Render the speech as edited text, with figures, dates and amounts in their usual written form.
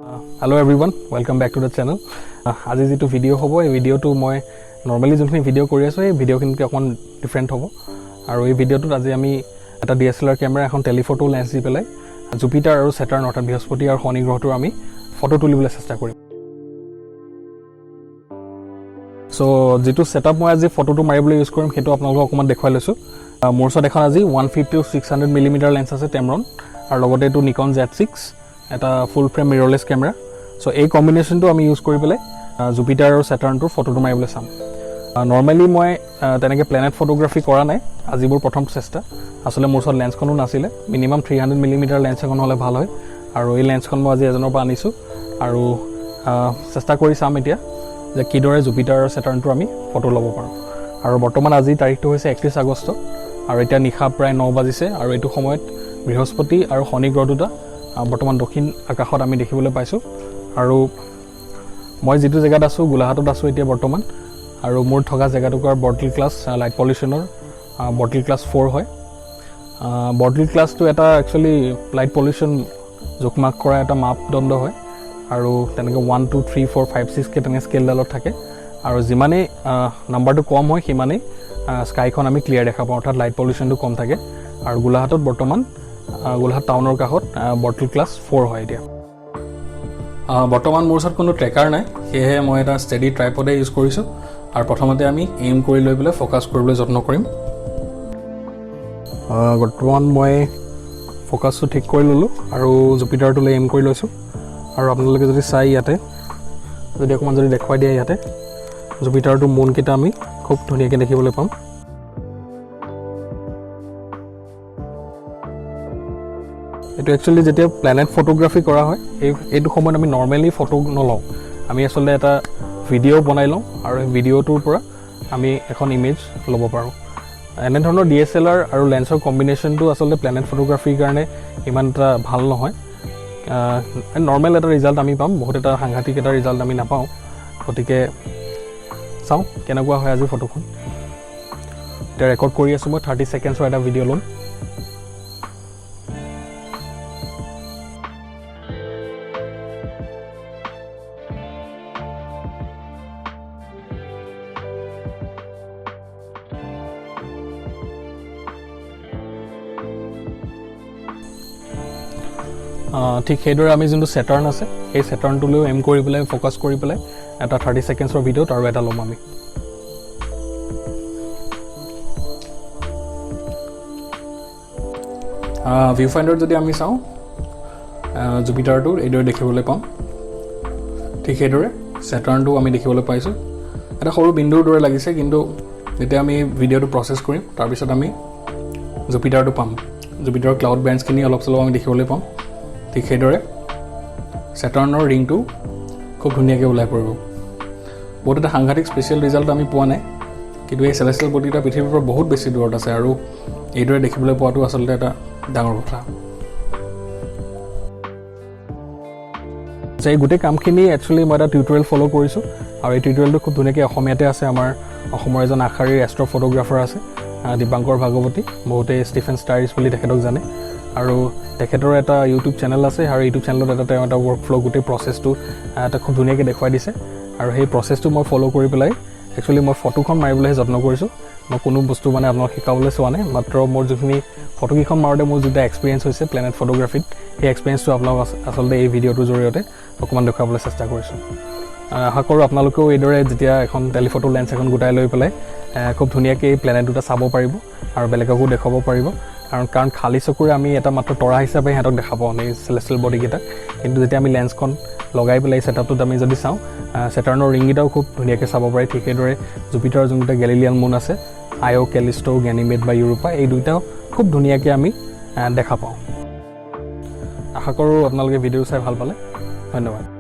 Hello everyone, welcome back to the channel. আজি যেটো video হ'ব এই ভিডিওটো মই নরমালি যোনখিনি ভিডিও কৰি আছো এই ভিডিওখিনকে অকন ডিফাৰেন্ট হ'ব আৰু এই ভিডিওটোত আজি আমি এটা DSLR ক্যামেৰা এখন টেলিফটো লেন্স দি পেলাই জুপিটাৰ আৰু স্যাটাৰ্ণ অৰ্থাৎ বৃহস্পতি আৰু শনি গ্ৰহটোৰ আমি ফটো তুলিবলৈ চেষ্টা কৰিম। সো যেটো সেটআপ মই আজি ফটোটো মাৰিবলৈ ইউজ কৰিম হেতু আপোনালোকক অকমান দেখাই লৈছো। মোৰ ওচৰত এখন আজি 150 to 600 mm লেন্স আছে টেমৰন আৰু লগতে এটো Nikon Z6 এটা ফুল ফ্ৰেম মিৰৰলেছ ক্যামেৰা। সো এই কম্বিনেশনটো আমি ইউজ কৰি পেলাই জুপিটাৰ আৰু স্যাটাৰ্ণটোৰ ফটোটো মাৰিবলৈ চাম। নৰমালি মই তেনেকে প্ল্যানেট ফটোগ্ৰাফি কৰা নাই, আজি মোৰ প্ৰথম চেষ্টা। আসলে মোৰ ওচৰত লেন্সখনো নাছিলে, মিনিমাম 300 mm লেন্স এখন হলে ভাল হয় আৰু এই লেন্সখন মই আজি এজনৰ পৰা আনিছো আৰু চেষ্টা কৰি চাম এতিয়া যে কিদৰে জুপিটাৰ আৰু স্যাটাৰ্ণটো আমি ফটো ল'ব পাৰো। আৰু বৰ্তমান আজি তাৰিখটো হৈছে 31 আগষ্ট আৰু এতিয়া নিশা প্ৰায় 9 বাজিছে আৰু এইটো সময়ত বৃহস্পতি আৰু শনি গ্ৰহ দুটা বৰ্তমান দক্ষিণ আকাশত আমি দেখিবলৈ পাইছো। আৰু মই যেটো জায়গাত আছো গোলাঘাটত আছো এতিয়া বৰ্তমান আৰু মোৰ থকা জায়গাটোকৰ বৰ্টিল ক্লাছ লাইট পলিউশনৰ বৰ্টিল ক্লাছ 4 হয়। বৰ্টিল ক্লাছটো এটা একচুয়ালি লাইট পলিউশন জোকমাক কৰা এটা মাপদণ্ড হয় আৰু তেনেকে 1 2 3 4 5 6 কে তেনে স্কেল ডালত থাকে আৰু যিমানে নাম্বাৰটো কম হয় সিমানে স্কাইখন আমি ক্লিয়াৰ দেখা পাওঁ, অৰ্থাৎ লাইট পলিউশনটো কম থাকে। আৰু গোলাঘাটত বৰ্তমান গোলাঘাট টাউনৰ কাষত বৰ্টিল ক্লাছ 4 হয় এতিয়া। বৰ্তমান মোৰ ওচৰত কোনো ট্ৰেকাৰ নাই, সেয়ে মই এটা ষ্টেডি ট্ৰাইপডে ইউজ কৰিছো আৰু প্ৰথমতে আমি এইম কৰি লৈ পেলাই ফোকাস কৰিবলৈ যত্ন কৰিম। বৰ্তমান মই ফোকাসটো ঠিক কৰি ললো আৰু জুপিটাৰটোলৈ এইম কৰি লৈছো আৰু আপোনালোকে যদি চাই ইয়াতে যদি অকমান যদি দেখুৱাই দিয়া ইয়াতে জুপিটাৰটো মুন কেইটা আমি খুব ধুনীয়াকৈ দেখিবলৈ পাম। এটো একচুয়ালি যেতিয়া প্ল্যানেট ফটোগ্ৰাফি কৰা হয় এইটো সময়ত আমি নৰমালি ফটো নলওঁ, আমি আসলে এটা ভিডিও বনাই লওঁ আৰু এই ভিডিওটোৰ পৰা আমি এখন ইমেজ ল'ব পাৰো। এনে ধৰণৰ DSLR আৰু লেন্সৰ কম্বিনেশনটো আসলে প্ল্যানেট ফটোগ্ৰাফিৰ কাৰণে ইমান এটা ভাল নহয়। নৰমাল এটা ৰিজাল্ট আমি পাম, বহুত এটা সাংঘাতিক এটা ৰিজাল্ট আমি নাপাওঁ। গতিকে চাও কেনেকুৱা হয় আজি ফটোখন। এটা ৰেকৰ্ড কৰি আছো মই 30 সেকেন্ডছৰ এটা ভিডিও ল'ম। ঠিক সেইদৰে আমি যোনটো স্যাটাৰ্ণ আছে এই স্যাটাৰ্ণটোলৈ এম কৰি পেলাই ফোকাস কৰি পেলাই এটা 30 সেকেন্ডছৰ ভিডিও আৰু এটা ল'ম আমি। ভিউ ফাইণ্ডাৰত যদি আমি চাওঁ জুপিটাৰটো এইদৰে দেখিবলৈ পাম, ঠিক সেইদৰে স্যাটাৰ্ণটো আমি দেখিবলৈ পাইছো। এটা সৰু বিন্দুৰ দৰে লাগিছে, কিন্তু যেতিয়া আমি ভিডিওটো প্ৰসেস কৰিম তাৰপিছত আমি জুপিটাৰটো পাম। জুপিটাৰৰ ক্লাউড বেণ্ডছখিনি অলপ চলপ আমি দেখিবলৈ পাম। ঠিক সেইদৰে স্যাটাৰ্ণৰ ৰিংটো খুব ধুনীয়াকৈ ওলাই পৰিব। বহুত এটা সাংঘাতিক স্পেচিয়েল ৰিজাল্ট আমি পোৱা নাই, কিন্তু এই চেলেষ্টিয়েল বডিটা পৃথিৱীৰ পৰা বহুত বেছি দূৰত আছে আৰু এইদৰে দেখিবলৈ পোৱাটো আচলতে এটা ডাঙৰ কথা। এই গোটেই কামখিনি একচুৱেলি মই এটা টিউটৰিয়েল ফলো কৰিছো আৰু এই টিউটৰিয়েলটো খুব ধুনীয়াকৈ অসমীয়াতে আছে। আমাৰ অসমৰ এজন আশাৰীৰ এষ্ট্ৰ ফটোগ্ৰাফাৰ আছে দীপাংকৰ ভাগৱতী, বহুতে ষ্টিফেন ষ্টাইৰিছ বুলি তেখেতক জানে আৰু তেখেতৰ এটা ইউটিউব চেনেল আছে আৰু ইউটিউব চেনেলত এটা ৱৰ্কফ্ল গোটেই প্ৰচেছটো এটা খুব ধুনীয়াকৈ দেখুৱাই দিছে আৰু সেই প্ৰচেছটো মই ফলো কৰি পেলাই একচুৱেলি মই ফটোখন মাৰিবলৈহে যত্ন কৰিছোঁ। মই কোনো বস্তু মানে আপোনাক শিকাবলৈ চোৱা নাই, মাত্ৰ মোৰ যিখিনি ফটোকেইখন মাৰোঁতে মোৰ যিটো এক্সপিৰিয়েঞ্চ হৈছে প্ল্যানেট ফটোগ্ৰাফিত সেই এক্সপিৰিয়েঞ্চটো আপোনালোক আচলতে এই ভিডিঅ'টোৰ জৰিয়তে অকণমান দেখুৱাবলৈ চেষ্টা কৰিছোঁ। আশা কৰোঁ আপোনালোকেও এইদৰে যেতিয়া এখন টেলিফটো লেন্স এখন গোটাই লৈ পেলাই খুব ধুনীয়াকৈ এই প্ল্যানেট দুটা চাব পাৰিব আৰু বেলেগকো দেখাব পাৰিব। কাৰণ খালী চকুৰে আমি এটা মাত্ৰ তৰা হিচাপে সিহঁতক দেখা পাওঁ এই চেলেষ্টিয়েল বডিকেইটাক, কিন্তু যেতিয়া আমি লেন্সখন লগাই পেলাই সেটআপটোত আমি যদি চাওঁ স্যাটাৰ্ণৰ ৰিংকেইটাও খুব ধুনীয়াকৈ চাব পাৰি। ঠিক সেইদৰে জুপিটাৰৰ যোনকেইটা গেলিলিয়ান মুন আছে আইঅ, কেলিষ্টো, গেনিমেড বা ইউৰোপা, এই দুইটাও খুব ধুনীয়াকৈ আমি দেখা পাওঁ। আশা কৰোঁ আপোনালোকে ভিডিঅ' চাই ভাল পালে। ধন্যবাদ।